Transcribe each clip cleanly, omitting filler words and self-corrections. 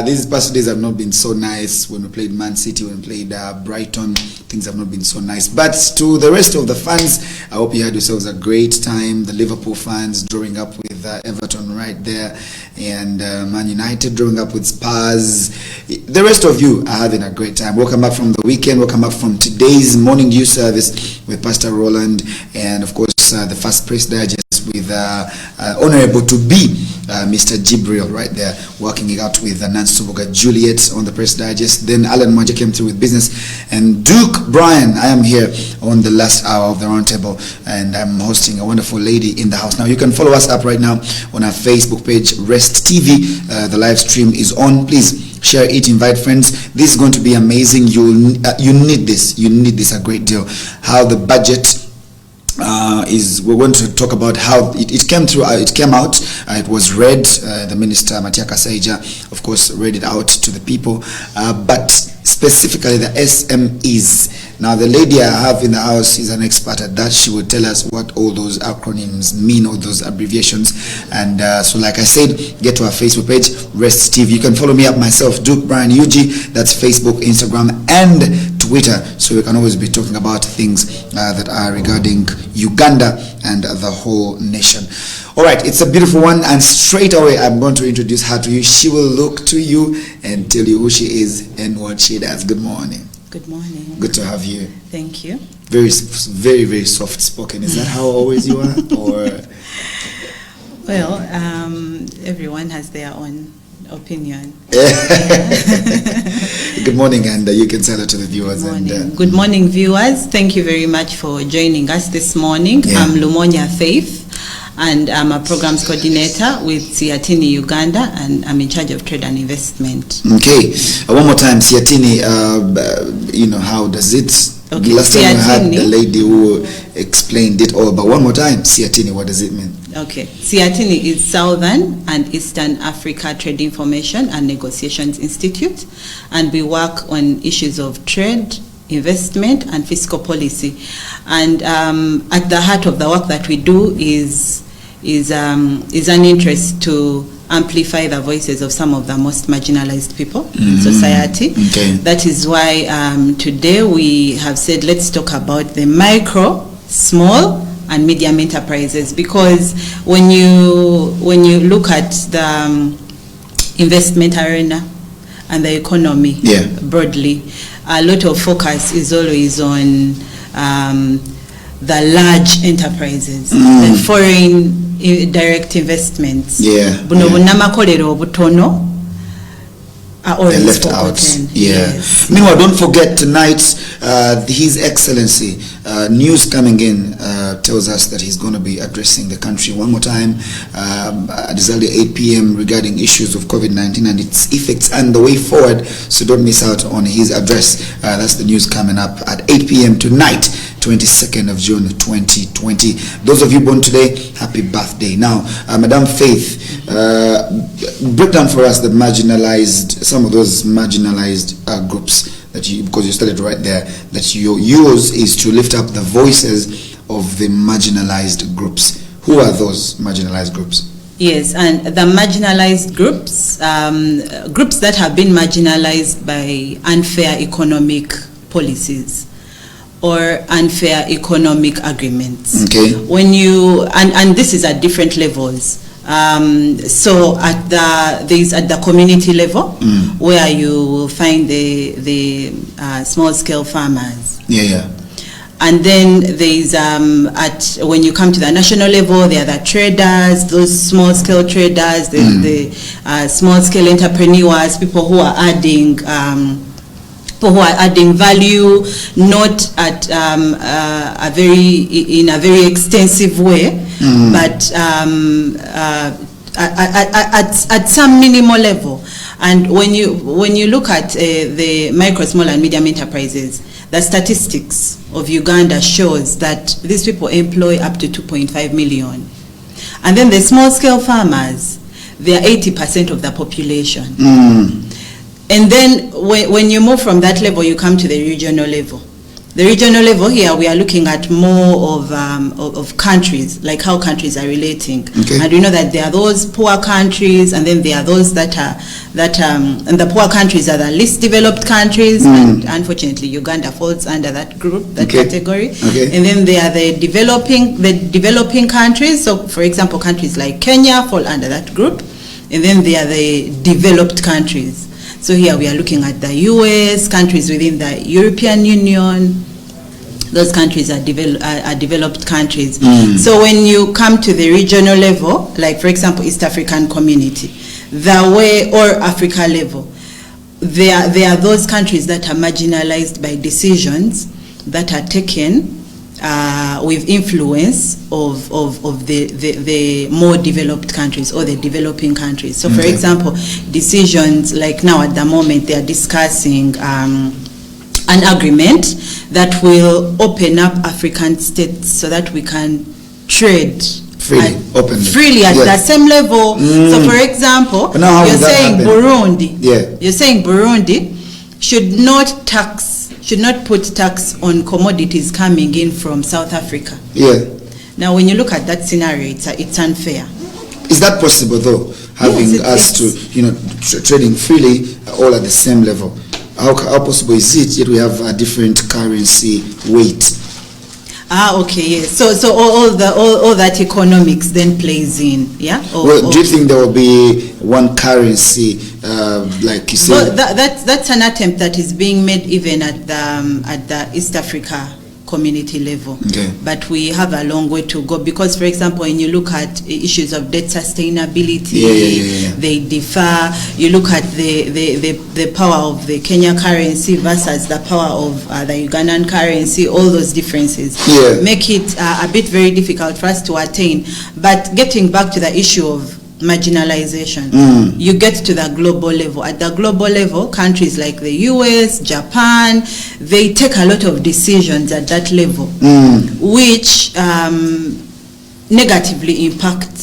These past days have not been so nice. When we played Man City, when we played Brighton, things have not been so nice. But to the rest of the fans, I hope you had yourselves a great time. The Liverpool fans drawing up with Everton right there, and Man United drawing up with Spurs. The rest of you are having a great time. Welcome back from the weekend. Welcome back from today's morning news service with Pastor Roland, and of course the First Press Digest with Honorable to be Mr. Jibril right there, working it out with Nancy Suboga Juliet on the Press Digest. Then Alan Mwanje came through with business, and Duke Brian, I am here on the last hour of the roundtable, and I'm hosting a wonderful lady in the house. Now you can follow us up right now on our Facebook page, Rest TV. The live stream is on. Please share it, invite friends. This is going to be amazing. You need this. You need this a great deal. How the budget we're going to talk about how it came through. It came out. It was read. The minister Matiaka Saija, of course, read it out to the people. But specifically the SMEs. Now the lady I have in the house is an expert at that. She will tell us what all those acronyms mean, all those abbreviations. And so, like I said, get to our Facebook page, Rest TV. You can follow me up myself, Duke Brian UG. That's Facebook, Instagram, and Twitter, so we can always be talking about things that are regarding Uganda and the whole nation. All right, it's a beautiful one, and straight away I'm going to introduce her to you. She will look to you and tell you who she is and what she does. Good morning. Good morning. Good to have you. Thank you. Very, very, very soft spoken. Is that how always you are, or? Well, everyone has their own opinion. Good morning, and you can tell it to the viewers. Good morning. Good morning, viewers. Thank you very much for joining us this morning. Yeah. I'm Lumonya Faith, and I'm a programs coordinator with SEATINI Uganda, and I'm in charge of trade and investment. Okay, one more time, SEATINI. How does it? Okay. Last time I had the lady who explained it all, but one more time, SEATINI, what does it mean? Okay, SEATINI is Southern and Eastern Africa Trade Information and Negotiations Institute, and we work on issues of trade, investment, and fiscal policy. And at the heart of the work that we do is an interest to amplify the voices of some of the most marginalized people in society. Okay. That is why today we have said let's talk about the micro, small, and medium enterprises, because when you look at the investment arena and the economy broadly, a lot of focus is always on the large enterprises, the foreign direct investments. Are always left out. Yes. Meanwhile, don't forget tonight, His Excellency, news coming in tells us that he's going to be addressing the country one more time at exactly 8 p.m. regarding issues of COVID-19 and its effects and the way forward. So don't miss out on his address. That's the news coming up at 8 p.m. tonight, 22nd of June 2020. Those of you born today, happy birthday. Now, Madam Faith, break down for us the some of those marginalized groups that because you started right there, that yours is to lift up the voices of the marginalized groups. Who are those marginalized groups? Yes, and the marginalized groups, groups that have been marginalized by unfair economic policies or unfair economic agreements. Okay. When you and this is at different levels. So at the community level, where you will find the small scale farmers. And then there's when you come to the national level, there are the traders, those small scale traders, the small scale entrepreneurs, people who are adding value, not at in a very extensive way, but at some minimal level. And when you look at the micro, small, and medium enterprises, the statistics of Uganda shows that these people employ up to 2.5 million. And then the small scale farmers, they are 80% of the population. And then when you move from that level, you come to the regional level. The regional level here, we are looking at more of countries, like how countries are relating. Okay. And we know that there are those poor countries, and then there are those that and the poor countries are the least developed countries, and unfortunately Uganda falls under that group, that category. Okay. And then there are the developing countries. So, for example, countries like Kenya fall under that group, and then there are the developed countries. So here we are looking at the US, countries within the European Union. Those countries are developed countries. So when you come to the regional level, like for example, East African Community, or Africa level, there are those countries that are marginalized by decisions that are taken with influence of the more developed countries or the developing countries. So for example, decisions like now at the moment they are discussing an agreement that will open up African states so that we can trade freely at the same level. So for example, you're saying Burundi. You're saying Burundi should not put tax on commodities coming in from South Africa. Now, when you look at that scenario, it's unfair. Is that possible, though? Having us to trading freely, all at the same level. How possible is it? Yet we have a different currency weight. Okay, yes. So all that economics then plays in, yeah. Do you think there will be one currency, like you said? That's an attempt that is being made even at the East Africa community level. But we have a long way to go because, for example, when you look at issues of debt sustainability, they differ. You look at the power of the Kenya currency versus the power of the Ugandan currency. All those differences make it a bit very difficult for us to attain. But getting back to the issue of marginalization, you get to the global level. At the global level, countries like the US, Japan, they take a lot of decisions at that level, which negatively impact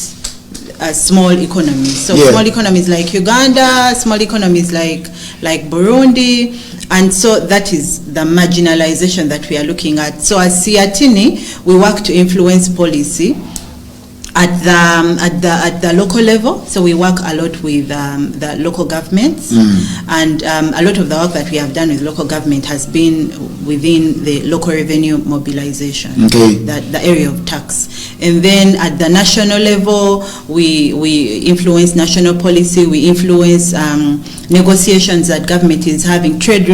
small economies. So small economies like Uganda, small economies like Burundi, and so that is the marginalization that we are looking at. So as SEATINI, we work to influence policy at the local level. So we work a lot with the local governments, and a lot of the work that we have done with local government has been within the local revenue mobilization, the area of tax. And then at the national level, we influence national policy, we influence negotiations that government is having, trade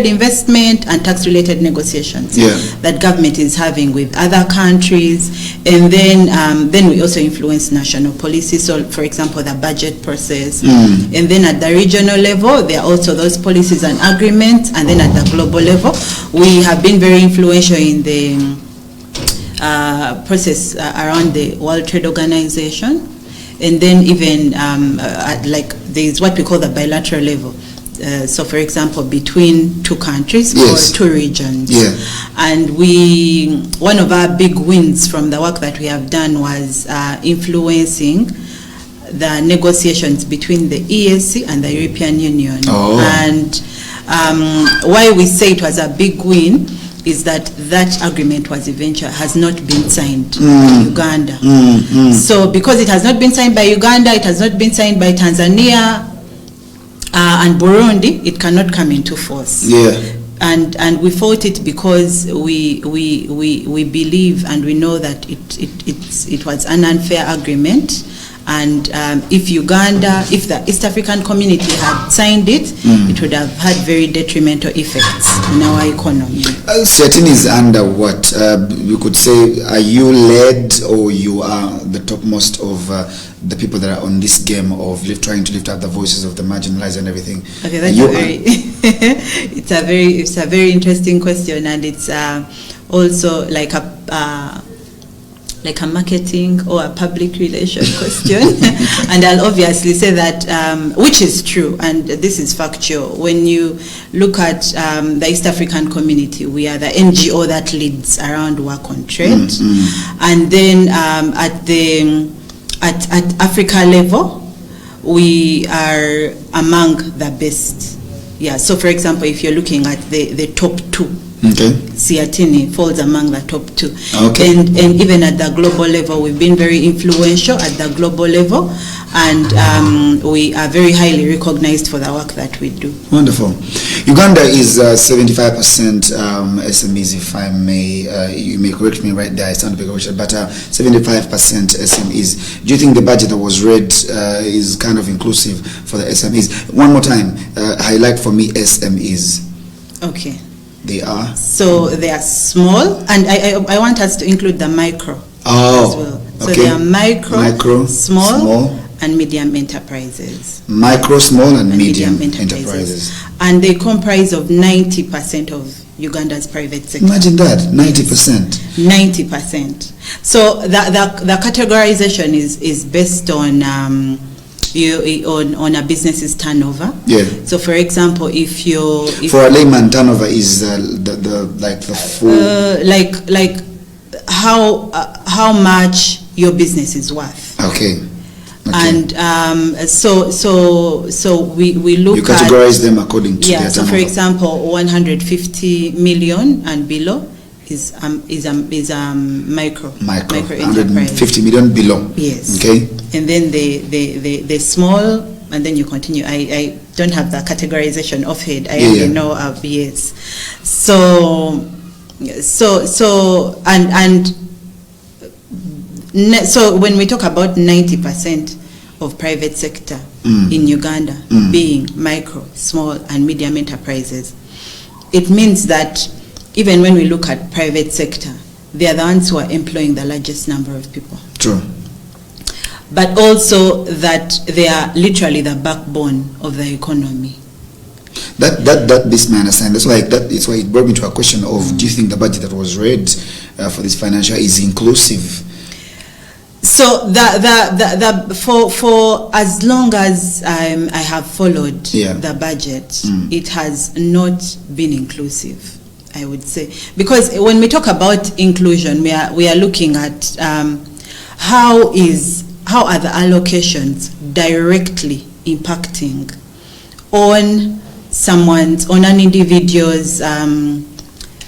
investment and tax related negotiations that government is having with other countries. And then we also influence national policy. So for example, the budget process. And then at the regional level, there are also those policies and agreements. And then at the global level, we have been very influential in the process around the World Trade Organization. And then even like there's what we call the bilateral level. So for example, between two countries or two regions. And one of our big wins from the work that we have done was influencing the negotiations between the EAC and the European Union. And why we say it was a big win is that agreement has not been signed by Uganda. So because it has not been signed by Uganda, it has not been signed by Tanzania and Burundi, it cannot come into force. And we fought it because we believe and we know that it was an unfair agreement. And if the East African community had signed it, it would have had very detrimental effects on our economy. SEATINI is under what? You could say, are you led or you are the topmost of the people that are on this game of trying to lift up the voices of the marginalized and everything? Okay, that's it's a very interesting question, and it's also like a marketing or a public relation question. And I'll obviously say that, which is true, and this is factual. When you look at the East African community, we are the NGO that leads around work on trade. And then at Africa level, we are among the best. So for example, if you're looking at the top two Okay. SEATINI falls among the top 2. Okay. And even at the global level, we've been very influential at the global level, and we are very highly recognized for the work that we do. Wonderful. Uganda is 75% SMEs, if I may. You may correct me right there, I sound a bit correct, but 75% SMEs. Do you think the budget that was read is kind of inclusive for the SMEs? One more time, highlight for me SMEs. Okay. They are? So they are small, and I want us to include the micro as well. So okay. they are micro, small, and medium enterprises. Micro, small, and medium enterprises. And they comprise of 90% of Uganda's private sector. Imagine that, 90%. 90%. So the categorization is based on on a business's turnover. Yeah. So, for example, if for a layman, turnover is the full like how much your business is worth. Okay. And so we look. You categorize them according to their so turnover. for example, 150 million and below is micro enterprise. 150 million below. Yes. Okay. And then the small, and then you continue. I don't have the categorization of head. I only know of yes. So when we talk about 90% of private sector in Uganda being micro, small, and medium enterprises, it means that even when we look at private sector, they are the ones who are employing the largest number of people. True. But also that they are literally the backbone of the economy. That this man understand. That's why it brought me to a question of: do you think the budget that was read for this financial is inclusive? So for as long as I have followed the budget, it has not been inclusive, I would say, because when we talk about inclusion, we are looking at how are the allocations directly impacting on an individual's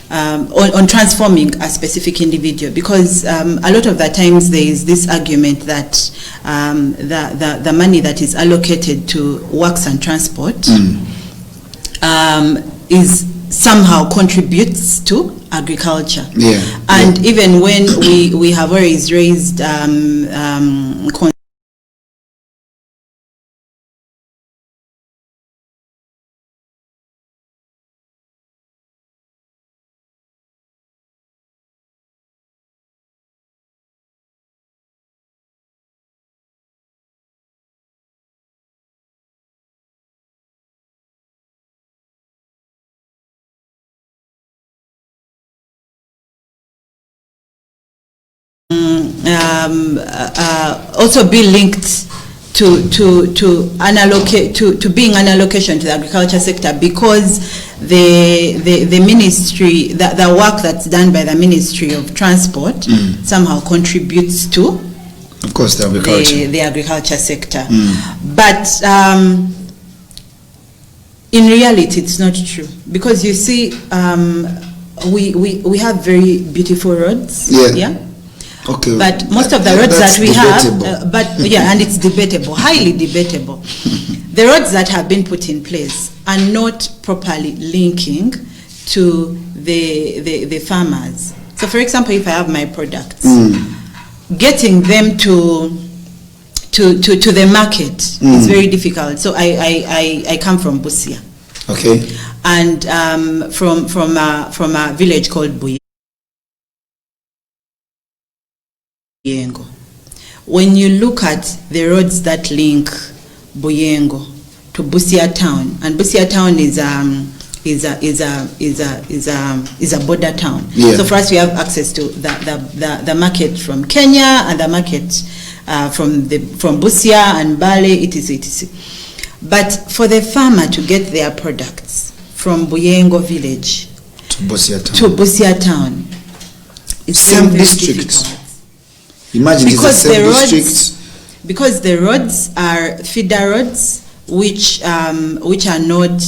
on transforming a specific individual, because a lot of the times there is this argument that the money that is allocated to works and transport is somehow contributes to agriculture. And even when we have always raised also be linked to being an allocation to the agriculture sector, because the ministry, the work that's done by the Ministry of Transport somehow contributes to, of course, the agriculture sector. But in reality, it's not true, because you see, we have very beautiful roads. Okay. But most of the roads that we have, and it's debatable, highly debatable. The roads that have been put in place are not properly linking to the farmers. So, for example, if I have my products, getting them to the market is very difficult. So I come from Busia. Okay. And from a village called Buyengo. When you look at the roads that link Buyengo to Busia town, and Busia town is a border town. So for us, we have access to the market from Kenya and the market from Busia and Bale, etc. But for the farmer to get their products from Buyengo village to Busia town, it's same district. Imagine because the roads are feeder roads, which are not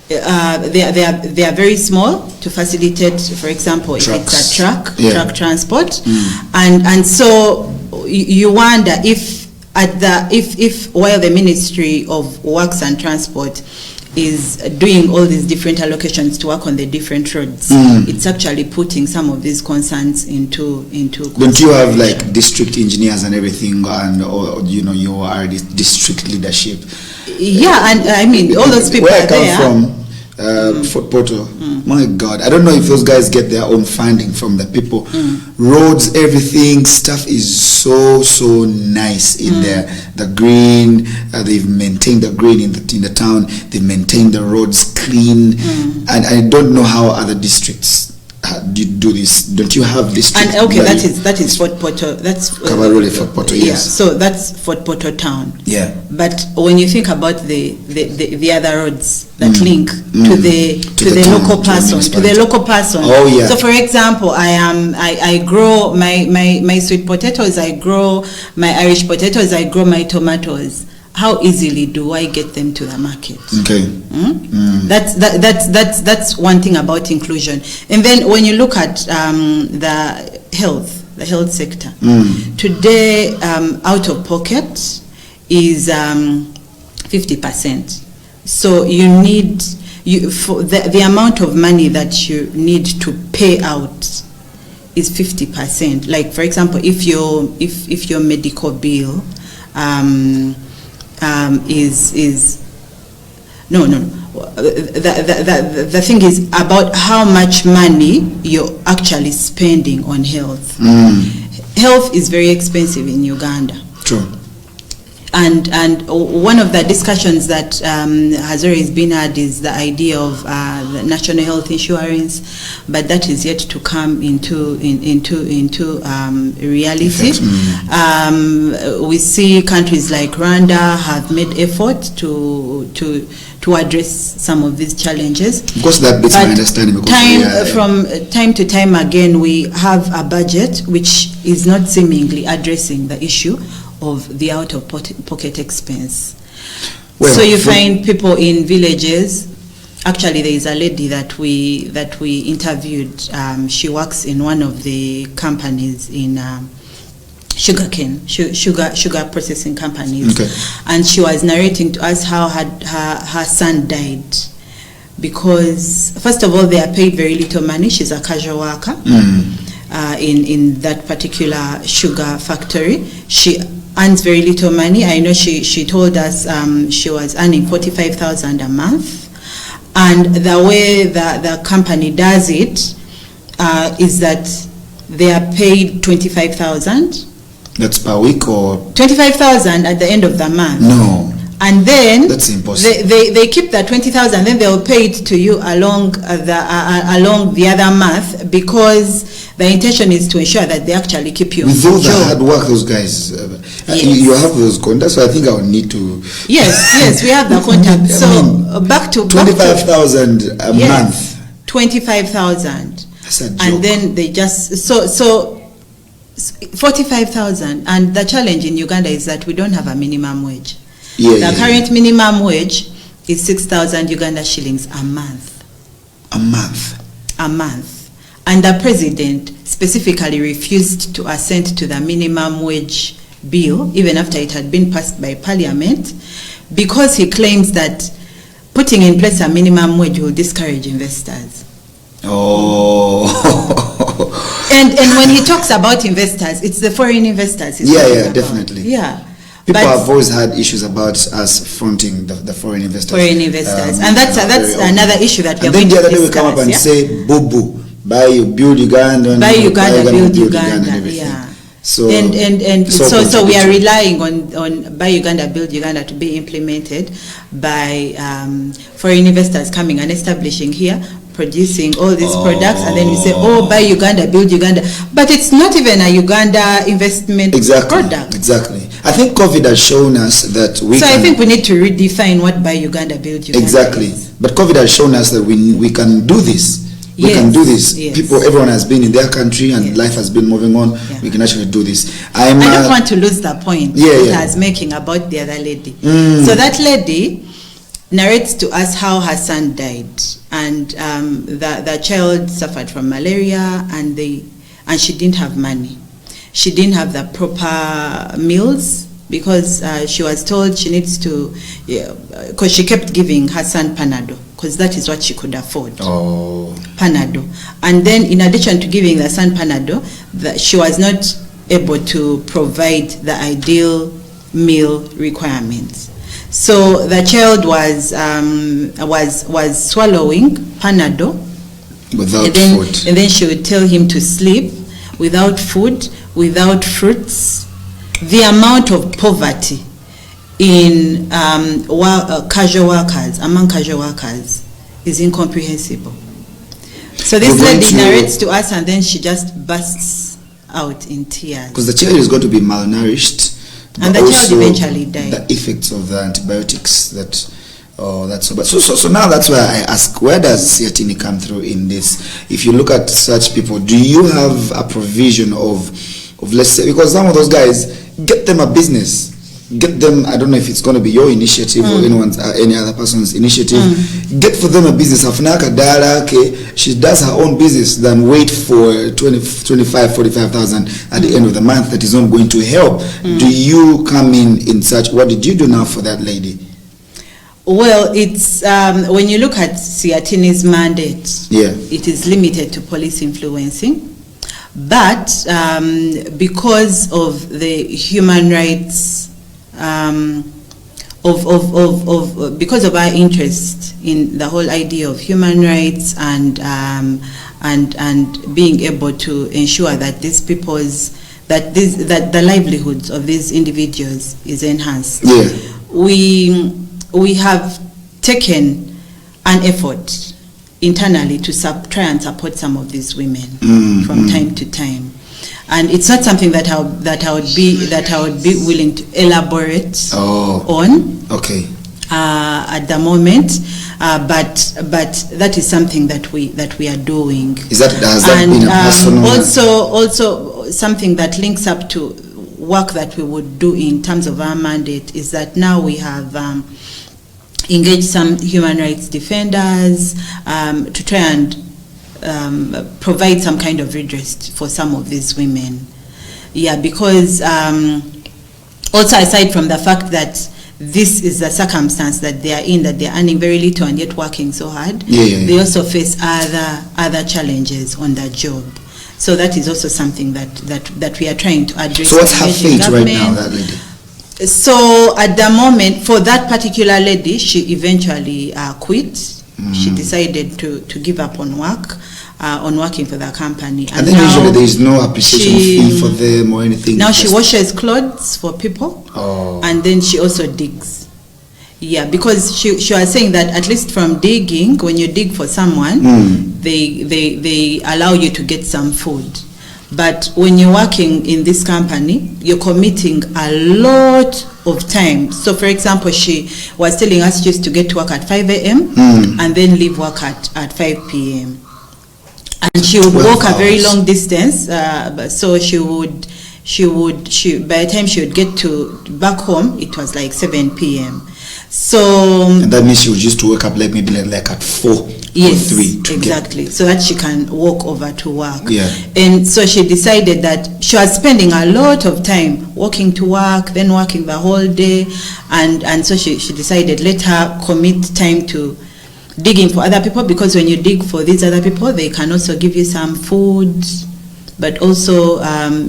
they are very small to facilitate, for example, if it's a truck transport, and so you wonder if while the Ministry of Works and Transport is doing all these different allocations to work on the different roads, it's actually putting some of these concerns into. Don't you have like district engineers and everything, and or you are the district leadership? Yeah, and I mean all those people where are I come there. from. Fort Portal, my God, I don't know if those guys get their own funding from the people. Roads, everything, stuff is so nice in there. The green, they've maintained the green in the town. They maintain the roads clean, and I don't know how other districts do this. Don't you have districts? And okay, that is Fort Portal. That's Kabarole, Fort Portal. Yes. Yeah, so that's Fort Portal town. Yeah. But when you think about the other roads that link to the local person. Oh yeah. So for example, I grow my sweet potatoes, I grow my Irish potatoes, I grow my tomatoes. How easily do I get them to the market? Okay. That's one thing about inclusion. And then when you look at the health sector, today out of pocket is 50%. So you need for the amount of money that you need to pay out is 50%. Like for example, if your medical bill the thing is about how much money you're actually spending on health. Health is very expensive in Uganda. True. And one of the discussions that has always been had is the idea of the national health insurance, but that is yet to come into reality. We see countries like Rwanda have made effort to address some of these challenges. Of course, that beats my understanding. From time to time again, we have a budget which is not seemingly addressing the issue of the out-of-pocket expense. Well, so you find people in villages. Actually, there is a lady that we interviewed. She works in one of the companies in sugar processing companies, and she was narrating to us how her son died because first of all they are paid very little money. She's a casual worker in that particular sugar factory. She earns very little money. I know she told us she was earning 45,000 a month, and the way the company does it is that they are paid 25,000. That's per week or 25,000 at the end of the month. No. And then that's impossible. They keep that 20,000, then they'll pay it to you along the other month, because the intention is to ensure that they actually keep you. With all the hard work, those guys, you have those contacts. So I think I would need to. Yes, we have the contact. So back to 25,000 a month. 25,000. That's a joke. And then they just so 45,000. And the challenge in Uganda is that we don't have a minimum wage. The current minimum wage is 6,000 Uganda shillings a month. A month. A month. And the president specifically refused to assent to the minimum wage bill, even after it had been passed by parliament, because he claims that putting in place a minimum wage will discourage investors. Oh. and when he talks about investors, it's the foreign investors. Definitely. Yeah. People have always had issues about us fronting the foreign investors. Foreign investors, and that's another issue that we are going to discuss. And then the other day we come up and say, "Boo, buy, build Uganda, buy Uganda, build Uganda." And yeah. So we are relying on Buy Uganda, Build Uganda to be implemented by foreign investors coming and establishing here, producing all these products, and then we say, Buy Uganda, Build Uganda. But it's not even a Uganda investment product. Exactly. I think COVID has shown us that we I think we need to redefine what Buy Uganda, Build Uganda is. But COVID has shown us that we can do this. We can do this. Yes. Everyone has been in their country and life has been moving on. Yeah. We can actually do this. I don't want to lose the point I was making about the other lady. So that lady, narrates to us how her son died, and the child suffered from malaria, and she didn't have money. She didn't have the proper meals because she was told she needs to, because she kept giving her son Panado, because that is what she could afford. Oh. Panado. And then in addition to giving the son Panado, she was not able to provide the ideal meal requirements. So the child was swallowing Panado without food. And then she would tell him to sleep without food, without fruits. The amount of poverty in casual workers, among casual workers, is incomprehensible. So this lady narrates to us, and then she just bursts out in tears. Because the child is going to be malnourished, and the child eventually died. The effects of the antibiotics that. Oh, that's so bad. So now that's why I ask, where does SEATINI come through in this? If you look at such people, do you have a provision of let's say, because some of those guys, get them a business, get them, I don't know if it's going to be your initiative or any other person's initiative, get for them a business. She does her own business than wait for 25, 45,000 at the end of the month that is not going to help. Do you come in such, what did you do now for that lady? Well, it's when you look at SEATINI's mandate, it is limited to police influencing, but because of the human rights, because of our interest in the whole idea of human rights and being able to ensure that these people's that the livelihoods of these individuals is enhanced, we have taken an effort internally to try and support some of these women from time to time, and it's not something that I would be willing to elaborate on. Okay. At the moment, but that is something that we are doing. Has that been a personal? Also something that links up to work that we would do in terms of our mandate is that now we have engaged some human rights defenders to try and provide some kind of redress for some of these women. Because also aside from the fact that this is the circumstance that they are in, that they are earning very little and yet working so hard, they also face other challenges on that job. So that is also something that we are trying to address. So what's her fate right now, that lady? So at the moment, for that particular lady, she eventually quit. She decided to give up on working for the company. And then usually there is no appreciation fee for them or anything. Now she washes clothes for people, and then she also digs. Because she was saying that at least from digging, when you dig for someone, they allow you to get some food. But when you're working in this company, you're committing a lot of time. So for example, she was telling us she used to get to work at 5 a.m. And then leave work at 5 p.m. And she would walk a very long distance. So by the time she would get back home, it was like 7 p.m. So and that means she would used to wake up maybe like at 4 or 3 exactly, so that she can walk over to work. And so she decided that she was spending a lot of time walking to work, then working the whole day, and so she decided, let her commit time to digging for other people, because when you dig for these other people, they can also give you some food, but also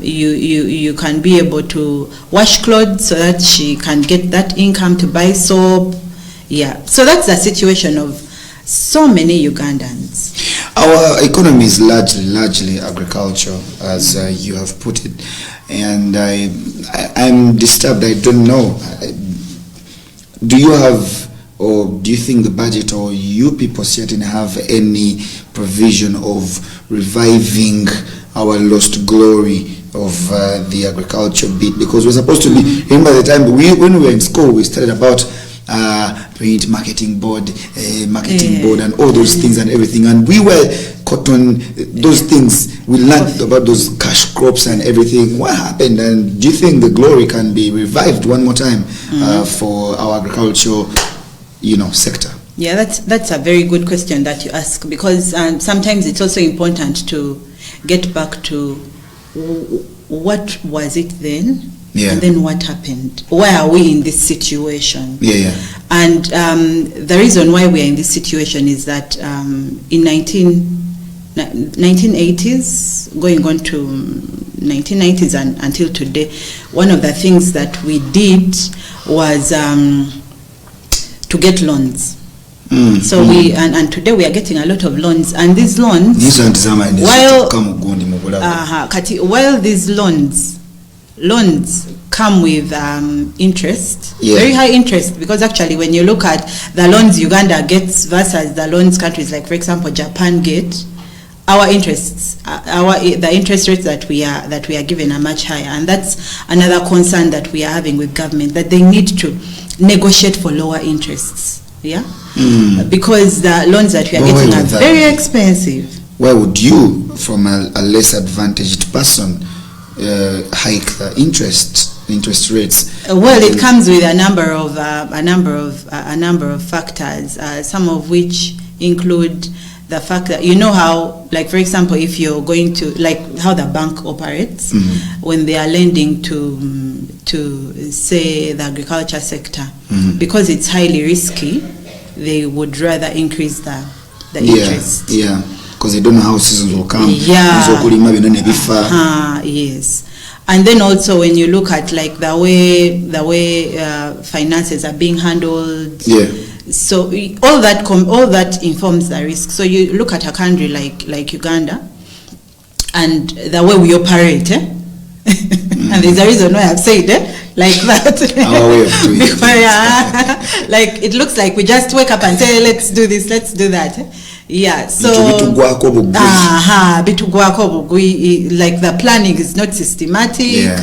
you can be able to wash clothes so that she can get that income to buy soap. So that's the situation of so many Ugandans. Our economy is largely agriculture, as you have put it, and I'm disturbed. I don't know. Do you have, or do you think the budget or you people certainly have any provision of reviving our lost glory of the agriculture bit? Because we're supposed to be, remember the time when we were in school, we studied about print, marketing board, and all those things and everything, and we were caught on those things. We learned about those cash crops and everything. What happened? And do you think the glory can be revived one more time for our agriculture sector? Yeah, that's a very good question that you ask, because sometimes it's also important to get back to what was it then, and then what happened. Why are we in this situation? And the reason why we are in this situation is that in 1980s, going on to 1990s and until today, one of the things that we did was to get loans. So and today we are getting a lot of loans, and these loans, while these loans come with interest, very high interest, because actually when you look at the loans Uganda gets versus the loans countries like, for example, Japan get, our interests, the interest rates that we are given are much higher, and that's another concern that we are having with government, that they need to negotiate for lower interests. Because the loans that we are getting are very expensive. Why would you, from a less advantaged person, hike the interest rates? Well, it comes with a number of factors, some of which include the fact that how, like, for example, if you're going to, like, how the bank operates when they are lending to say the agriculture sector, because it's highly risky, they would rather increase the interest. Because they don't know how seasons will come. Yes. And then also when you look at, like, the way finances are being handled, so all that informs the risk. So you look at a country like Uganda and the way we operate, and there's a reason why I've said like that. Our way of doing it. Like, it looks like we just wake up and say, let's do this, let's do that. So like, the planning is not systematic.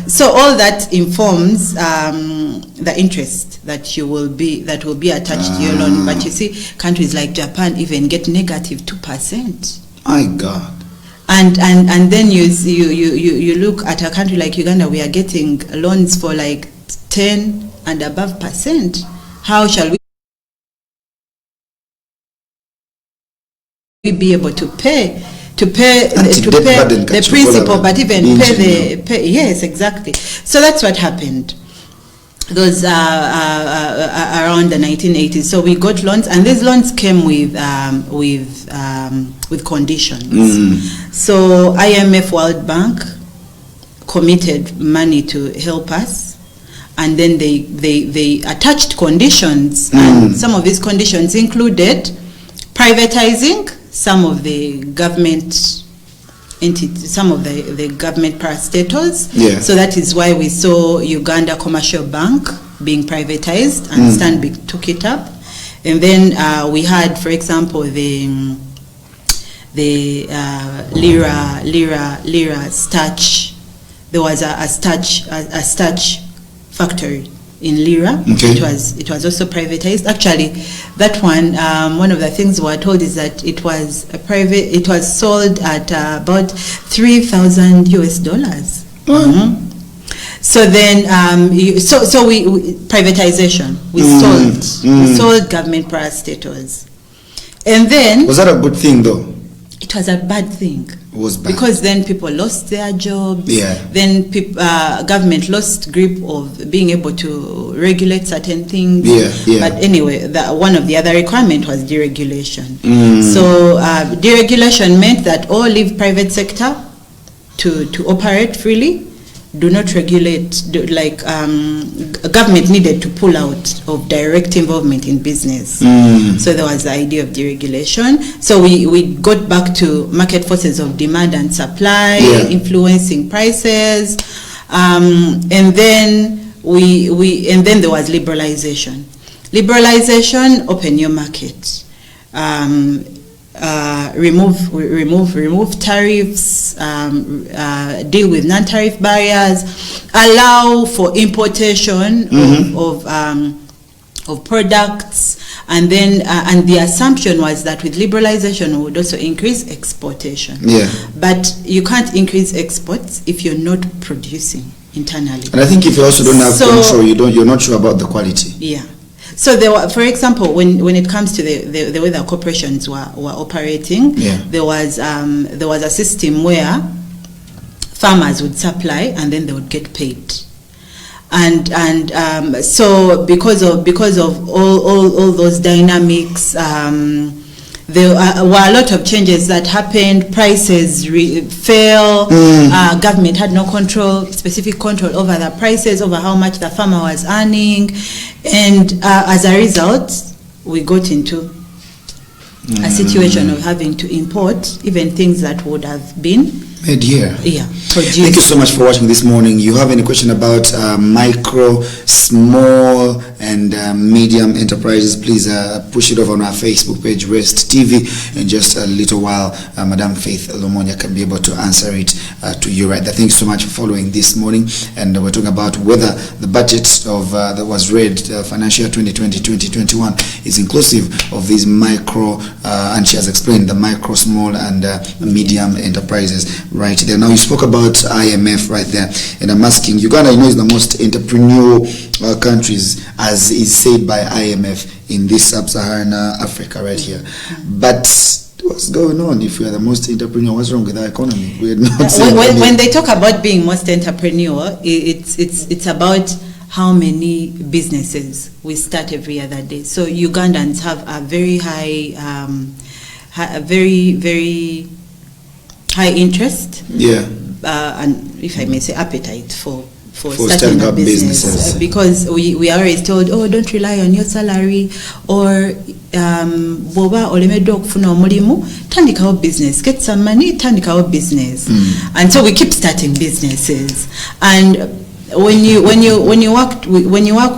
So all that informs the interest that will be attached to your loan. But you see, countries like Japan even get negative 2%. My God. And then you look at a country like Uganda, we are getting loans for like 10 and above %. How shall we be able to pay the principal, but even pay yes, exactly. So that's what happened. Those around the 1980s. So we got loans, and these loans came with conditions. So IMF, World Bank committed money to help us, and then they attached conditions, and some of these conditions included privatizing some of the government entities, some of the government parastatals. So that is why we saw Uganda Commercial Bank being privatized, and Stanbic took it up. And then we had, for example, the lira starch. There was a starch factory in Lira. It was also privatized. Actually, that one of the things we were told is that it was sold at about $3,000. So then so we privatization, we sold government parastatals. And then, was that a good thing though? It was a bad thing. It was bad. Because then people lost their jobs. Yeah. Then government lost grip of being able to regulate certain things. But anyway, one of the other requirements was deregulation. So deregulation meant that all leave private sector to operate freely. Do not regulate, government needed to pull out of direct involvement in business. So there was the idea of deregulation. So we got back to market forces of demand and supply, influencing prices, and then there was liberalization. Liberalization, open your market. Remove tariffs, deal with non-tariff barriers, allow for importation of products, and then and the assumption was that with liberalization we would also increase exportation. But you can't increase exports if you're not producing internally. And I think if you also don't have control, you're not sure about the quality. So there were, for example, when it comes to the way the corporations were operating, there was a system where farmers would supply and then they would get paid. And so because of all those dynamics, there were a lot of changes that happened. Prices fell. Government had no specific control over the prices, over how much the farmer was earning, and as a result, we got into a situation of having to import even things that would have been made here. Yeah. Produced. Thank you so much for watching this morning. You have any question about micro, small, and medium enterprises? Please push it over on our Facebook page, Rest TV. In just a little while, Madam Faith Lumonya can be able to answer it to you right there. Thank you so much for following this morning. And we're talking about whether the budget of that was read financial year 2020-2021 is inclusive of these micro, and she has explained the micro, small, and medium enterprises right there. Now you spoke about IMF right there, and I'm asking, Uganda, is the most entrepreneurial countries, as is said by IMF, in this sub-Saharan Africa right here. But what's going on? If we are the most entrepreneurial, what's wrong with our economy? We're not when they talk about being most entrepreneurial, it's about how many businesses we start every other day. So Ugandans have a very high, very high interest, and if I may say, appetite for starting a business, because we are always told, oh, don't rely on your salary, or boba olemedo okufuna omulimu, tandikawo business, get some money, tandikawo business. And so we keep starting businesses. And when you work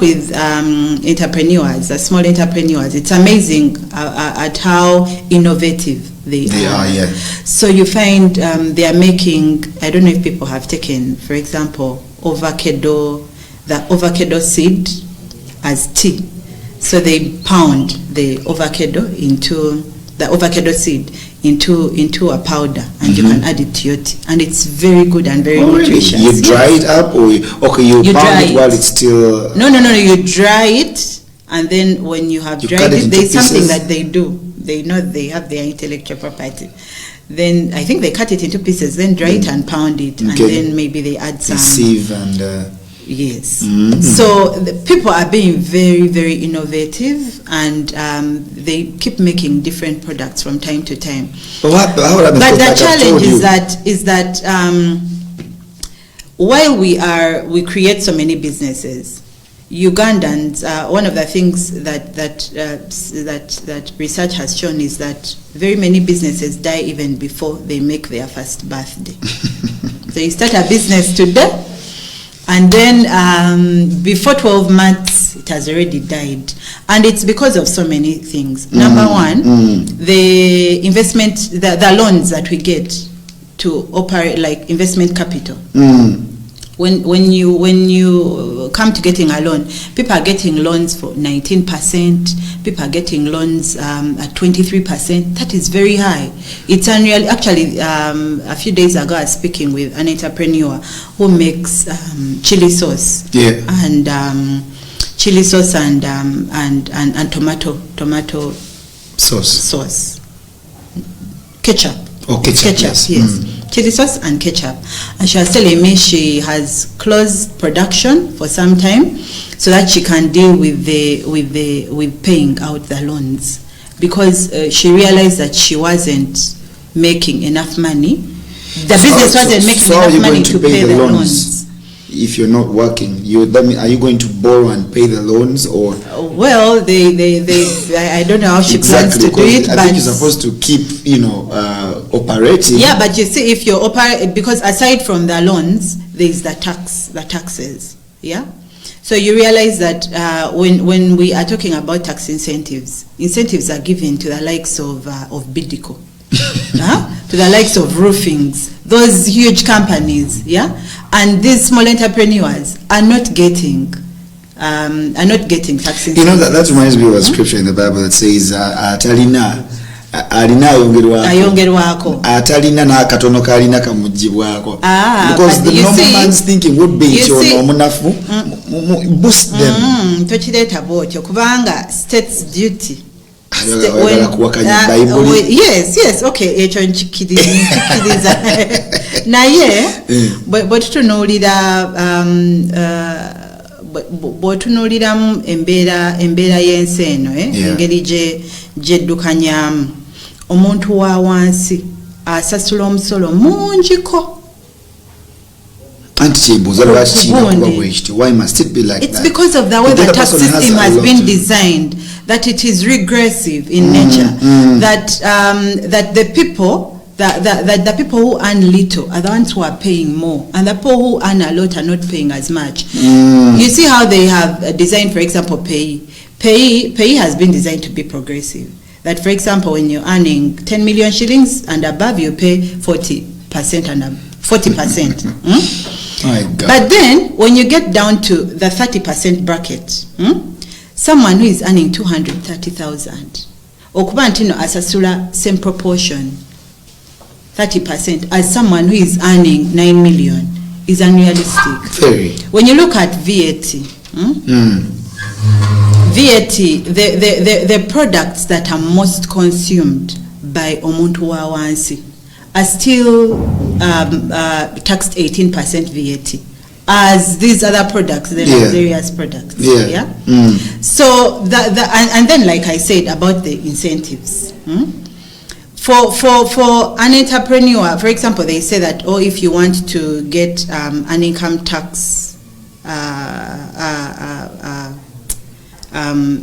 with entrepreneurs, small entrepreneurs, it's amazing at how innovative they are. Yeah. So you find they are making, I don't know if people have taken, for example, the avocado seed as tea. So they pound the avocado seed into a powder, and you can add it to your tea, and it's very good and very nutritious. You dry it up, or you pound it while it's still... No, you dry it, and then when you have dried it, there's something that they do. They know they have their intellectual property. Then I think they cut it into pieces, then dry it and pound it, and then maybe they add some sieve and yes. So the people are being very, very innovative, and they keep making different products from time to time. But the challenge is that while we create so many businesses, Ugandans, one of the things that research has shown is that very many businesses die even before they make their first birthday. So you start a business today, and then before 12 months, it has already died. And it's because of so many things. Number one, the investment, the loans that we get to operate, like investment capital. When you come to getting a loan, people are getting loans for 19%. People are getting loans at 23%. That is very high. It's unreal. Actually, a few days ago, I was speaking with an entrepreneur who makes chili sauce. And chili sauce and tomato sauce. Ketchup. Oh, ketchup, yes. Chili sauce and ketchup. And she was telling me she has closed production for some time so that she can deal with paying out the loans, because she realized that she wasn't making enough money. The business wasn't making enough money to pay the loans. If you're not working, are you going to borrow and pay the loans, or? Well, I don't know how she plans to do it. I think you're supposed to keep, operating. Yeah, but you see, if you're because aside from the loans, there's the taxes. Yeah. So you realize that when we are talking about tax incentives are given to the likes of Bidco, to the likes of roofings, those huge companies, and these small entrepreneurs are not getting tax incentives. That reminds me of a scripture in the Bible that says, "Talina alina ayongerwako atalina n'akatono kalina kamugibwako because the normal man's thinking would be kyono omunafu boost them tokireeta bwotyo kubanga state's duty yes okay ekyo nkikiriza naye bwe tutunuulira bw'otunuuliramu embeera y'ensi eno engeri gy'eddukanyamu omuntu wa wansi asasula omusolo mungiko anti kyebuuza lwaki kiina kuba bwekityo why must it be like it's because of the way the tax system has been designed that it is regressive in nature that the people that the people who earn little are the ones who are paying more, and the people who earn a lot are not paying as much. You see how they have designed, for example, pay has been designed to be progressive. That, for example, when you're earning 10 million shillings and above, you pay 40% and 40%. My God. But then, when you get down to the 30% bracket, someone who is earning 230,000, okubantino asasula same proportion. 30% as someone who is earning 9 million is unrealistic. Very. When you look at VAT, VAT, the products that are most consumed by omuntu wa wansi are still taxed 18% VAT, as these other products, the luxurious products. So and then, like I said about the incentives. For an entrepreneur, for example, they say that, if you want to get an income tax, an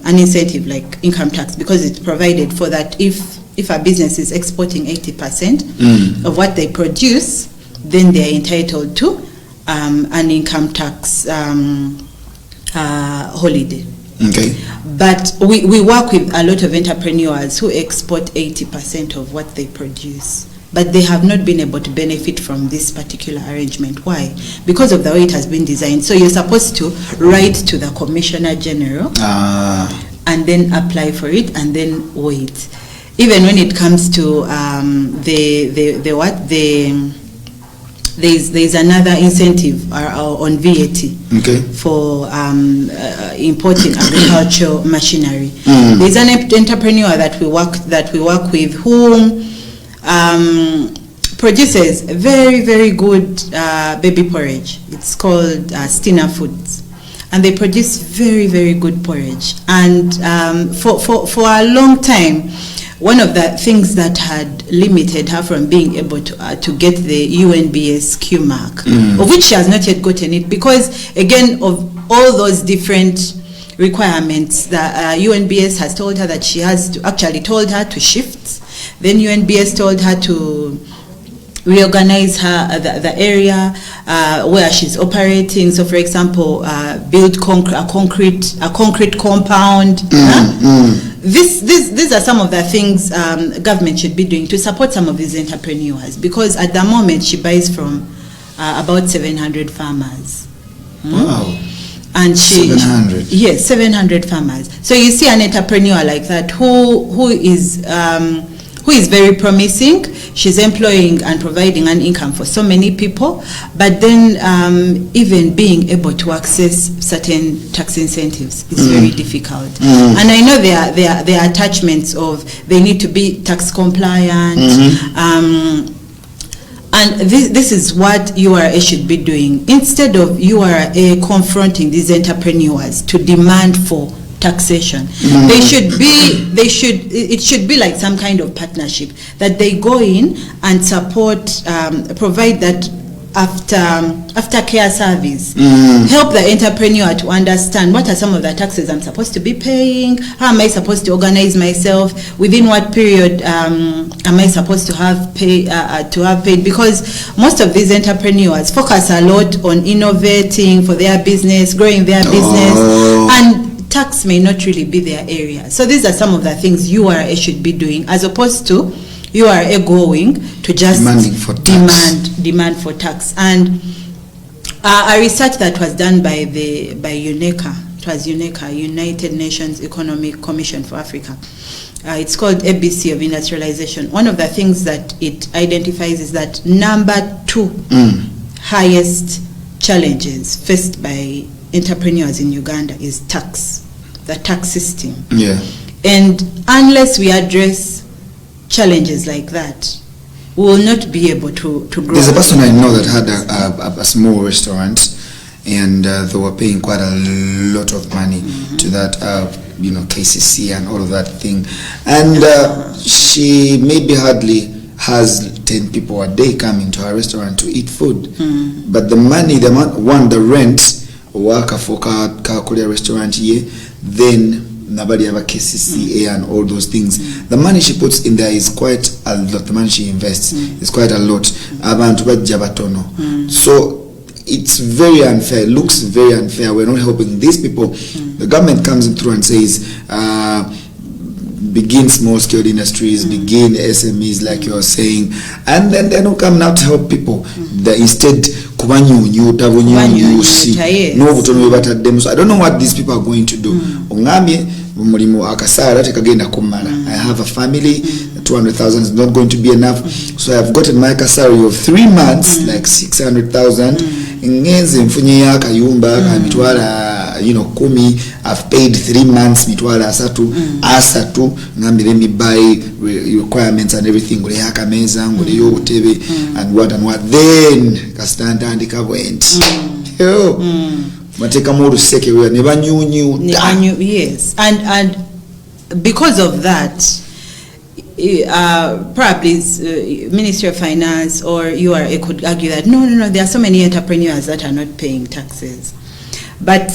incentive like income tax, because it's provided for that if a business is exporting 80% of what they produce, then they are entitled to an income tax holiday. Okay. But we work with a lot of entrepreneurs who export 80% of what they produce, but they have not been able to benefit from this particular arrangement. Why? Because of the way it has been designed. So you're supposed to write to the Commissioner General and then apply for it and then wait. Even when it comes to there's another incentive on VAT for importing agricultural machinery. There's an entrepreneur that we work with who produces very, very good baby porridge. It's called Stina Foods, and they produce very, very good porridge. And for a long time, one of the things that had limited her from being able to get the UNBS Q mark, of which she has not yet gotten it, because again of all those different requirements that UNBS has told her that she has to, actually told her to shift. Then UNBS told her to reorganize the area where she's operating. So, for example, build a concrete compound. These are some of the things government should be doing to support some of these entrepreneurs, because at the moment she buys from about 700 farmers. Wow. And 700. Yes, 700 farmers. So you see an entrepreneur like that who is very promising. She's employing and providing an income for so many people, but then even being able to access certain tax incentives is very difficult. And I know there are attachments of they need to be tax compliant. And this is what URA should be doing. Instead of URA confronting these entrepreneurs to demand for taxation, it should be like some kind of partnership that they go in and support, provide that after-care service, help the entrepreneur to understand what are some of the taxes I'm supposed to be paying, how am I supposed to organize myself, within what period am I supposed to have paid, because most of these entrepreneurs focus a lot on innovating for their business, growing their business, and tax may not really be their area. So these are some of the things URA should be doing, as opposed to URA going to just demand for tax. And a research that was done by UNECA It was UNECA, United Nations Economic Commission for Africa. It's called ABC of industrialization. One of the things that it identifies is that number 2 highest challenges faced by entrepreneurs in Uganda is tax, the tax system. Yeah. And unless we address challenges like that, we will not be able to grow. There's a person I know that had a small restaurant, and they were paying quite a lot of money to that, KCC and all of that thing. And she maybe hardly has 10 people a day coming to her restaurant to eat food. But the money, the rent, work for Korea restaurant here, then nobody ever KCCA and all those things. The money she puts in there is quite a lot. The money she invests is quite a lot. So it's very unfair. It looks very unfair. We're not helping these people. The government comes in through and says, begin small-scale industries, begin SMEs, like you're saying, and then they don't come now to help people. Instead, so I don't know what these people are going to do. I have a family. 200,000 is not going to be enough, so I've gotten my salary of 3 months, like 600,000. Kumi, I've paid 3 months, mitwala asatu, let me buy requirements and everything, and what, then kastanda and went. Yes, and because of that, probably Ministry of Finance or URA could argue that no, there are so many entrepreneurs that are not paying taxes. But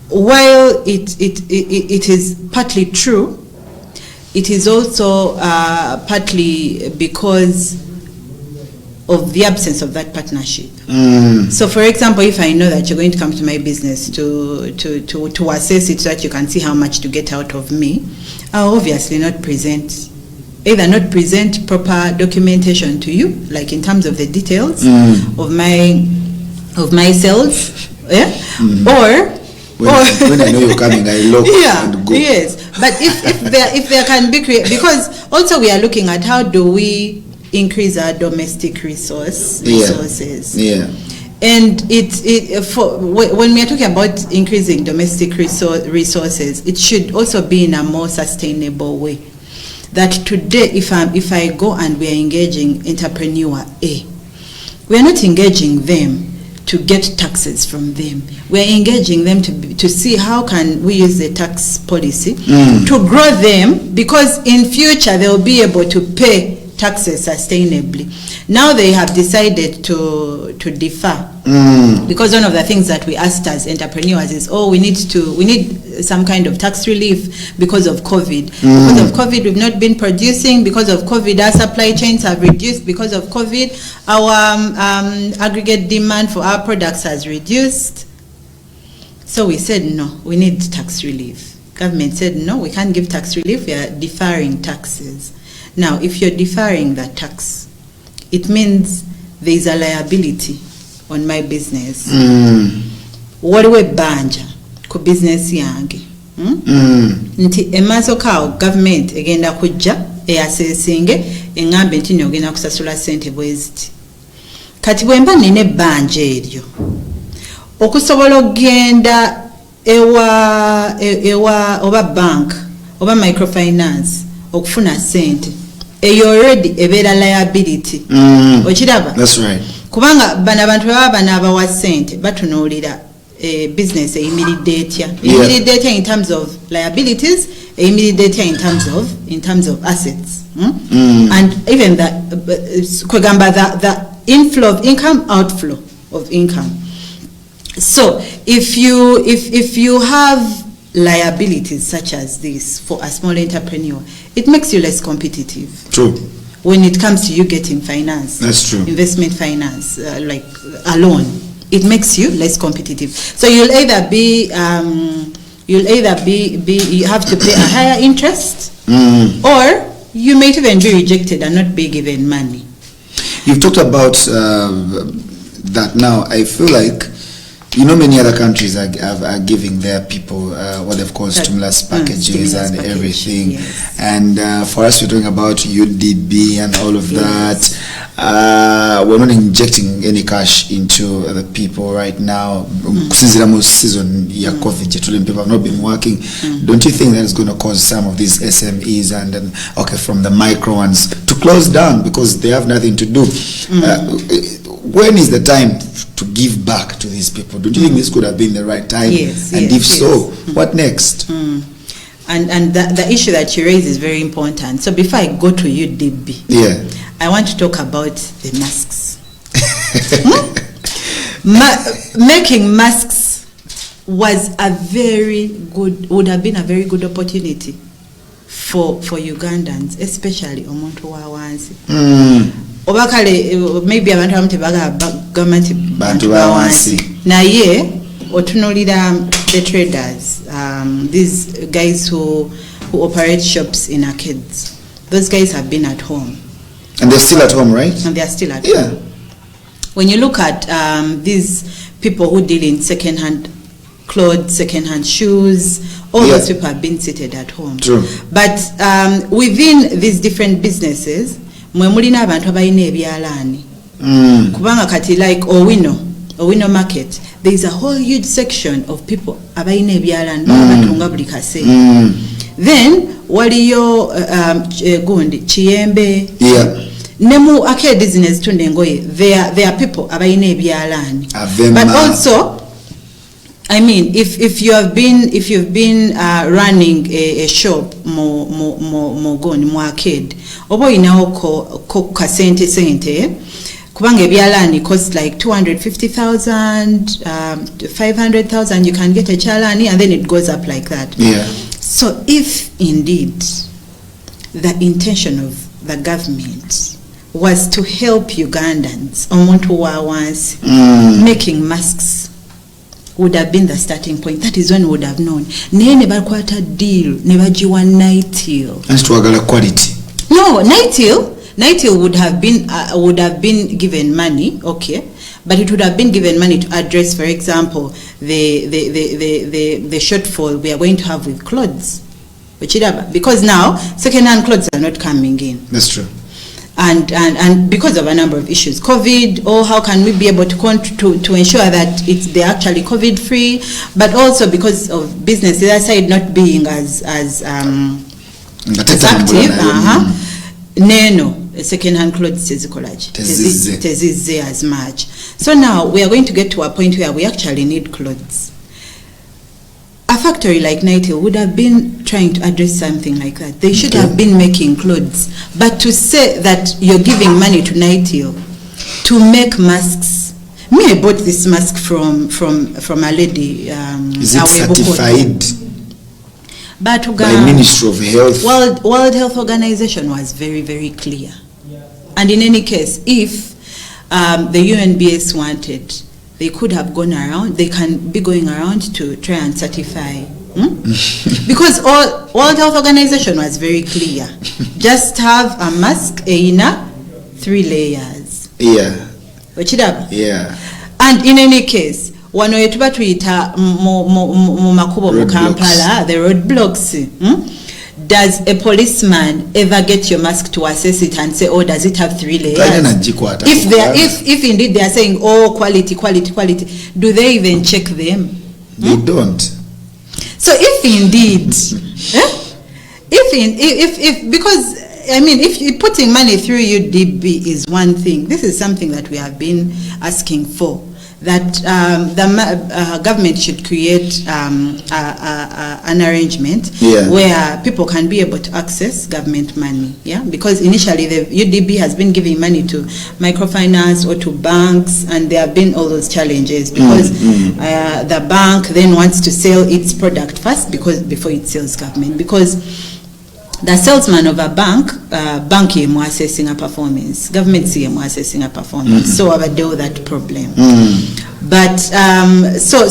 while it is partly true, it is also partly because of the absence of that partnership. So, for example, if I know that you're going to come to my business to assess it so that you can see how much to get out of me, I'll obviously not present proper documentation to you, like in terms of the details of my sales, or when I know you're coming, I look and go. Yes, but if there can be because also we are looking at how do we increase our domestic resources. And when we are talking about increasing domestic resources, it should also be in a more sustainable way. That today, if I go and we are engaging entrepreneur A, we are not engaging them to get taxes from them. We are engaging them to see how can we use the tax policy to grow them, because in future they will be able to pay taxes sustainably. Now they have decided to defer, because one of the things that we asked as entrepreneurs is, we need some kind of tax relief because of COVID. Because of COVID, we've not been producing. Because of COVID, our supply chains have reduced. Because of COVID, our aggregate demand for our products has reduced. So we said, no, we need tax relief. Government said, no, we can't give tax relief. We are deferring taxes. Now, if you're deferring that tax, it means there is a liability on my business. Waliwo banja ku business yange. Nti emaso kao government egenda kujja eyasesinge engambe nti nyogena kusasula sente bweziti. Kati bwemba nine banja eryo, okusobola okugenda ewa oba bank oba microfinance okufuna sente, eyo already ebera liability. Okiraba? That's right. Kubanga bana abantu baba n'abawa sente batunuulira business eyimiridde etya. Eyimiridde etya in terms of liabilities, eyimiridde etya in terms of assets. And even that kwegamba the inflow of income, outflow of income. So if you have liabilities such as this for a small entrepreneur, it makes you less competitive. True. When it comes to you getting finance, that's true. Investment finance, like a loan, it makes you less competitive. So you'll either be you have to pay a higher interest, or you may even be rejected and not be given money. You've talked about that now. I feel like You know, many other countries are giving their people what they've called stimulus packages and everything. Yes. And for us, we're talking about UDB and all of that. We're not injecting any cash into the people right now. Season COVID, people have not been working. Don't you think that is going to cause some of these SMEs and from the micro ones to close down because they have nothing to do? When is the time to give back to these people? Don't you think this could have been the right time? Yes. And if so, what next? And the issue that you raise is very important. So before I go to UDB, I want to talk about the masks. Making masks would have been a very good opportunity for Ugandans, especially omuntu wa wansi. Obakale maybe abantu abamu tebaga government bantu bawansi naye otunulira the traders, these guys who operate shops in arcades. Those guys have been at home and they're still at home, right? And they're still at home. When you look at these people who deal in second-hand clothes, second-hand shoes, all those people have been seated at home. True. But within these different businesses, mwe mulina abantu abayina ebyalaani kubanga kati like Owino market, there is a whole huge section of people abayina ebyalaani batunga buli kaseera. Then waliyo gundi Kiyembe nemu arcades tunde engoye, there are people abayina ebyalaani. But also, I mean, if you've been running a shop mo arcade, obo inawo ko kasente kubanga ebyalaani cost like 250,000, 500,000. You can get a chalani and then it goes up like that. So if indeed the intention of the government was to help Ugandans, omuntu wa wansi, making masks would have been the starting point. That is when we would have known. Naye ne bakwata deal ne bajiwa Nightil. As to agala quality. No, Nightil would have been given money, okay, but it would have been given money to address, for example, the shortfall we are going to have with clothes, because now second-hand clothes are not coming in. That's true. And because of a number of issues, COVID, or how can we be able to ensure that they're actually COVID free, but also because of business the other side not being as active. Neno second-hand clothes tezizze as much. So now we are going to get to a point where we actually need clothes. A factory like Nightil would have been trying to address something like that. They should have been making clothes. But to say that you're giving money to Nightil to make masks. Me, I bought this mask from a lady. Is it certified? But by Ministry of Health? World Health Organization was very, very clear. And in any case, if the UNBS wanted, they could have gone around. They can be going around to try and certify. Because World Health Organization was very clear. Just have a mask, 3 layers. And in any case, wano yetuba tuyita mu makubo mu Kampala, the roadblocks. Does a policeman ever get your mask to assess it and say, oh, does it have 3 layers? If indeed they are saying, oh, quality, do they even check them? They don't. So if indeed, because I mean, if putting money through UDB is one thing, this is something that we have been asking for. That the government should create an arrangement where people can be able to access government money. Because initially the UDB has been giving money to microfinance or to banks, and there have been all those challenges because the bank then wants to sell its product first before it sells government, because the salesman of a bank is assessing a performance, government is assessing a performance, so I will deal with that problem. But so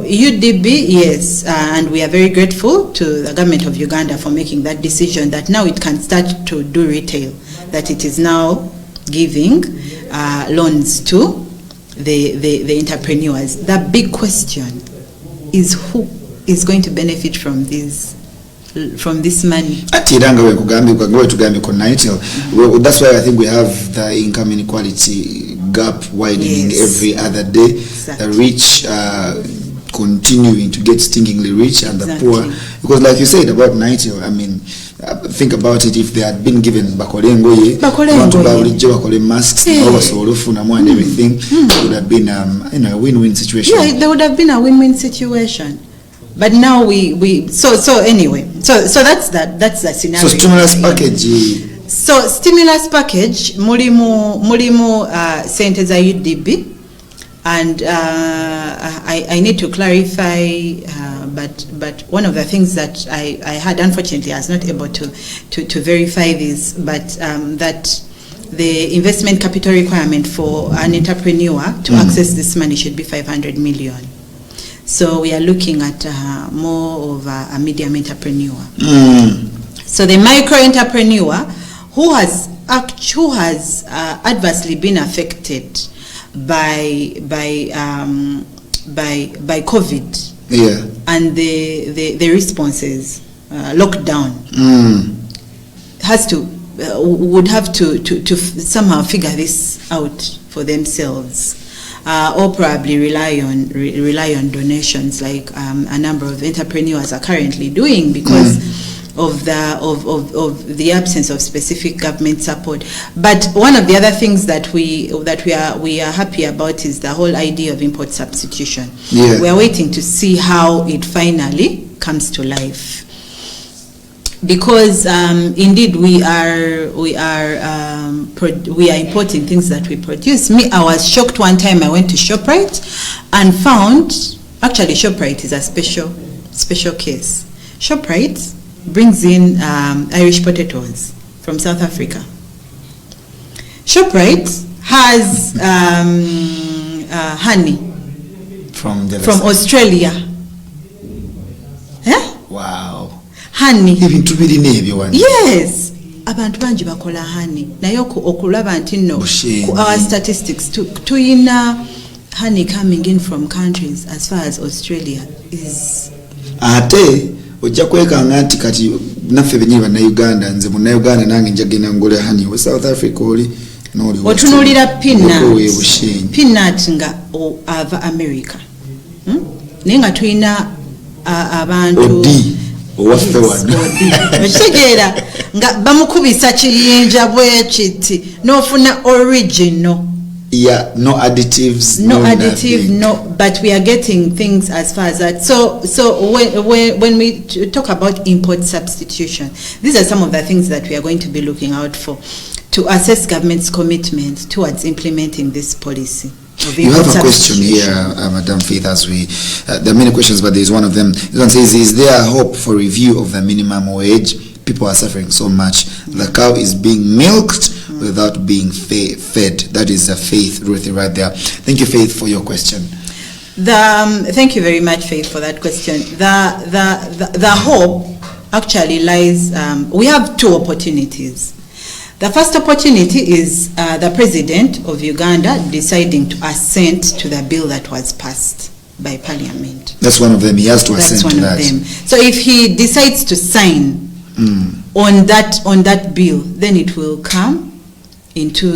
UDB, yes, and we are very grateful to the government of Uganda for making that decision that now it can start to do retail, that it is now giving loans to the entrepreneurs. The big question is who is going to benefit from this money. That's why I think we have the income inequality gap widening every other day. Exactly. The rich continuing to get stinkingly rich, and the poor, because like you said about Nigel, I mean, think about it, if they had been given bakolengo masks and everything, it would have been a win-win situation. Yeah, there would have been a win-win situation. But now so anyway, so that's the scenario. So stimulus package. So stimulus package mulimu sente za UDB, and I need to clarify, but one of the things that I had, unfortunately I was not able to verify this, but that the investment capital requirement for an entrepreneur to access this money should be 500 million. So we are looking at more of a medium entrepreneur. So the micro entrepreneur who has adversely been affected by COVID, and the responses, lockdown, would have to somehow figure this out for themselves. Or probably rely on donations, like a number of entrepreneurs are currently doing, because of the absence of specific government support. But one of the other things that we are happy about is the whole idea of import substitution. We are waiting to see how it finally comes to life, because indeed we are importing things that we produce. I was shocked one time. I went to ShopRite and found, actually ShopRite is a special case. ShopRite brings in Irish potatoes from South Africa. ShopRite has honey from Australia. Wow. Honey. Even to be the navy one. Yes. Abantu banji bakola honey. Naye okulaba nti no, our statistics tuyina honey coming in from countries as far as Australia is. Ate ojja kwekanga nti kati naffe benyi bana Uganda, nze muna Uganda nange njagenda ngole honey we South Africa oli noli otunulira peanut nga ava America. Naye nga tuyina abantu owaffe wano ekitegeera nga bamukubisa kiyinja bwekiti n'ofuna original. No additives, but we are getting things as far as that. So when we talk about import substitution, these are some of the things that we are going to be looking out for to assess government's commitment towards implementing this policy. You have a question here, Madam Faith, as there are many questions, but there is one of them. This one says, is there a hope for review of the minimum wage? People are suffering so much. The cow is being milked without being fed. That is Faith Ruthie right there. Thank you, Faith, for your question. Thank you very much, Faith, for that question. The hope actually lies, we have two opportunities. The first opportunity is the President of Uganda deciding to assent to the bill that was passed by Parliament. That's one of them. He has to assent to that. That's one of them. So if he decides to sign on that bill, then it will come into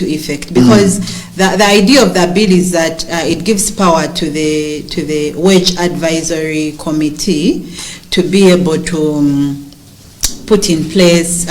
effect. Because the idea of that bill is that it gives power to the Wage Advisory Committee to be able to put in place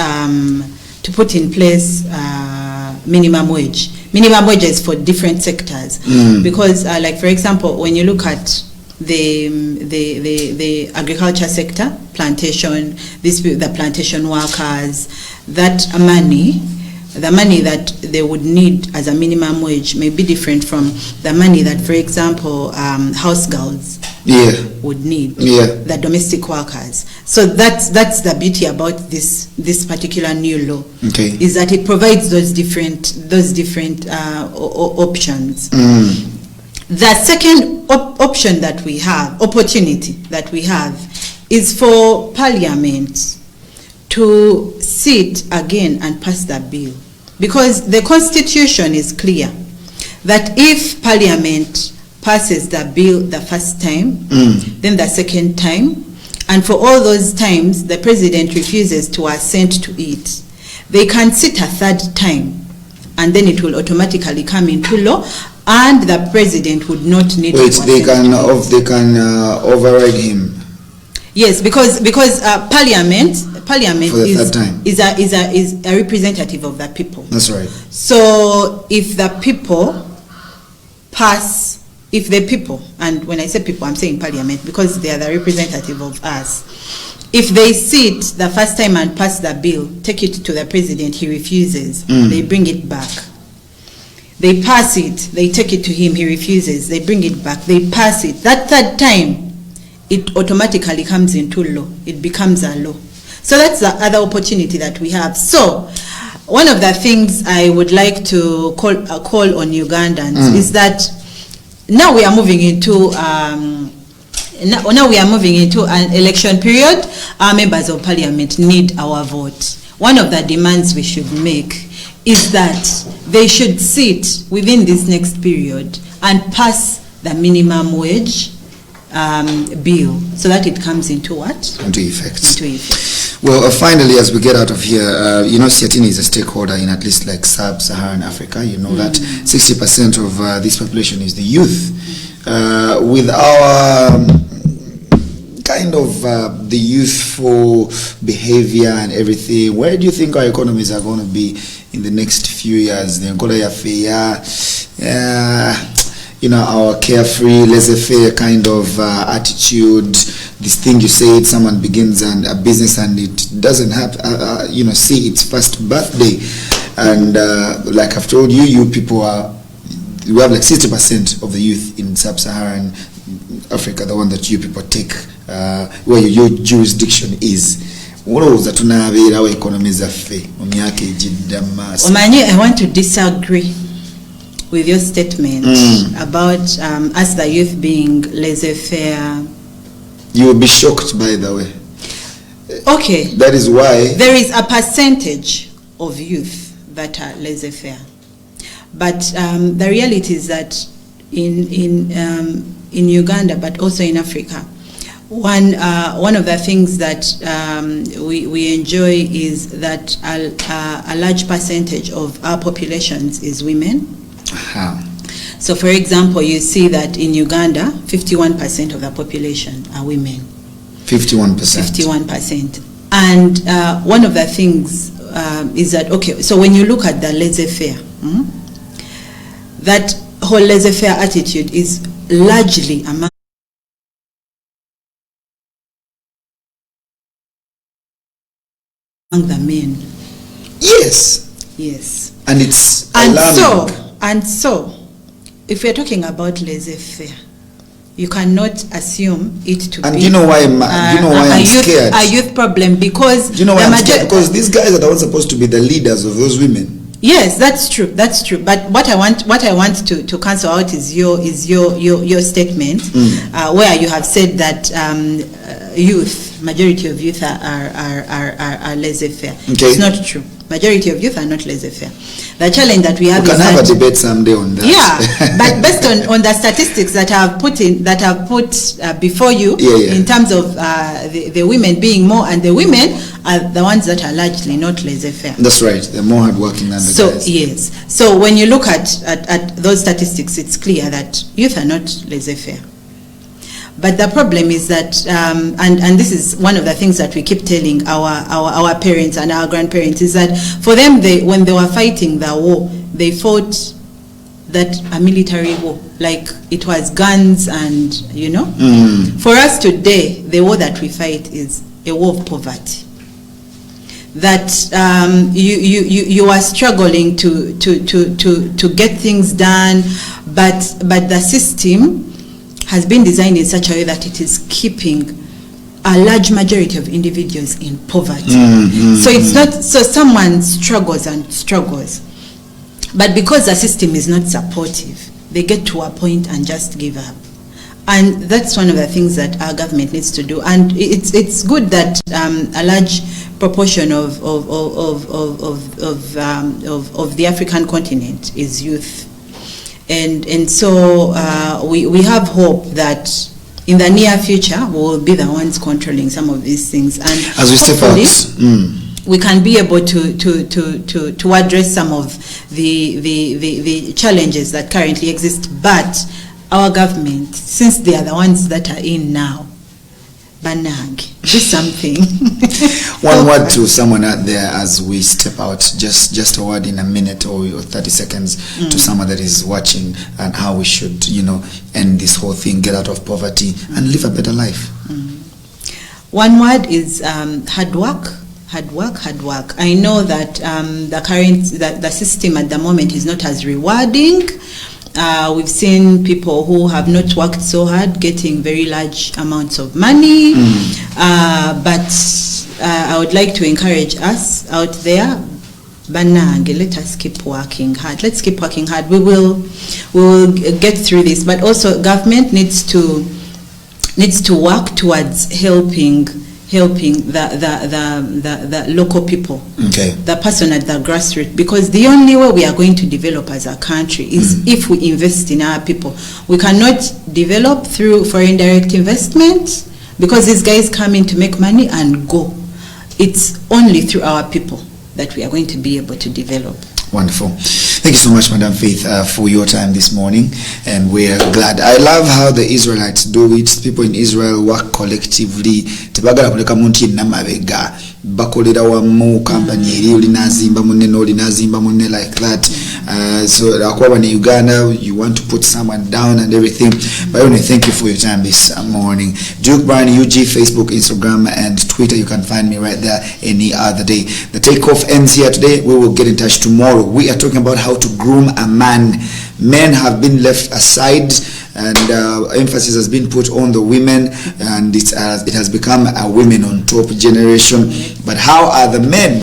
minimum wage. Minimum wages for different sectors, because like for example, when you look at the agriculture sector, plantation, the plantation workers, that the money that they would need as a minimum wage may be different from the money that, for example, house girls would need, the domestic workers. So that's the beauty about this particular new law, is that it provides those different options. The second option that we have, opportunity that we have, is for Parliament to sit again and pass that bill, because the Constitution is clear that if Parliament passes the bill the first time, then the second time, and for all those times the President refuses to assent to it, they can sit a third time, and then it will automatically come into law, and the President would not need to assent. They can override him. Yes, because Parliament is a representative of the people. That's right. So if the people pass, and when I say people, I'm saying Parliament, because they are the representative of us. If they sit the first time and pass the bill, take it to the President, he refuses, they bring it back. They pass it, they take it to him, he refuses, they bring it back, they pass it. That third time, it automatically comes into law. It becomes a law. So that's the other opportunity that we have. So one of the things I would like to call on Ugandans is that now we are moving into an election period. Our members of Parliament need our vote. One of the demands we should make is that they should sit within this next period and pass the minimum wage bill, so that it comes into what? Into effect. Well, finally, as we get out of here, SEATINI is a stakeholder in at least like sub-Saharan Africa. You know that 60% of this population is the youth. With our kind of the youthful behavior and everything, where do you think our economies are going to be in the next few years? Our carefree, laissez-faire kind of attitude. This thing you say, someone begins and a business and it doesn't have, see its first birthday. And like I've told you, you people we have like 60% of the youth in sub-Saharan Africa, the one that you people take, where your jurisdiction is. I want to disagree with your statement about us, the youth, being laissez-faire. You will be shocked, by the way. Okay. That is why there is a percentage of youth that are laissez-faire, but the reality is that in Uganda, but also in Africa, one of the things that we enjoy is that a large percentage of our populations is women. So, for example, you see that in Uganda, 51% of the population are women. 51%. And one of the things is that, okay, so when you look at the laissez-faire, that whole laissez-faire attitude is largely among the men. Yes. And it's alarming. And so, if we're talking about laissez-faire, you cannot assume it to be. And you know why I'm scared? A youth problem, because do you know why I'm scared? Because these guys are the ones supposed to be the leaders of those women. Yes, that's true. But what I want to cancel out is your statement, where you have said that majority of youth are laissez-faire. Okay. It's not true. Majority of youth are not laissez-faire. The challenge that we have is that we can have a debate someday on that. Yeah, but based on the statistics that I have put before you, in terms of the women being more, and the women are the ones that are largely not laissez-faire. That's right. They're more hardworking than the guys. Yes. So when you look at those statistics, it's clear that youth are not laissez-faire. But the problem is that, and this is one of the things that we keep telling our parents and our grandparents, is that for them, when they were fighting the war, they fought that a military war, like it was guns and, For us today, the war that we fight is a war of poverty. That you are struggling to get things done, but the system has been designed in such a way that it is keeping a large majority of individuals in poverty. So it's not, so someone struggles, but because the system is not supportive, they get to a point and just give up. And that's one of the things that our government needs to do. And it's good that a large proportion of the African continent is youth. And so we have hope that in the near future we will be the ones controlling some of these things, and as we step out, we can be able to address some of the challenges that currently exist. But our government, since they are the ones that are in now, Banag, do something. One word to someone out there as we step out, just a word in a minute or 30 seconds to someone that is watching, and how we should, end this whole thing, get out of poverty and live a better life. One word is hard work. Hard work. I know that the system at the moment is not as rewarding. We've seen people who have not worked so hard getting very large amounts of money. But I would like to encourage us out there, Banange, let us keep working hard. Let's keep working hard. We will get through this. But also, government needs to work towards helping the local people, the person at the grassroots, because the only way we are going to develop as a country is if we invest in our people. We cannot develop through foreign direct investment, because these guys come in to make money and go. It's only through our people that we are going to be able to develop. Wonderful. Thank you so much, Madam Faith, for your time this morning, and we're glad. I love how the Israelites do it. People in Israel work collectively. Tebagala kuleka muntu yenna mabega. Bakolera wamu company eri olinazimba munne n'olinazimba munne like that. So akwaba in Uganda, you want to put someone down and everything. But anyway, thank you for your time this morning. Duke Brian UG, Facebook, Instagram, and Twitter. You can find me right there any other day. The takeoff ends here today. We will get in touch tomorrow. We are talking about how to groom a man. Men have been left aside, and emphasis has been put on the women, and it has become a women on top generation. But how are the men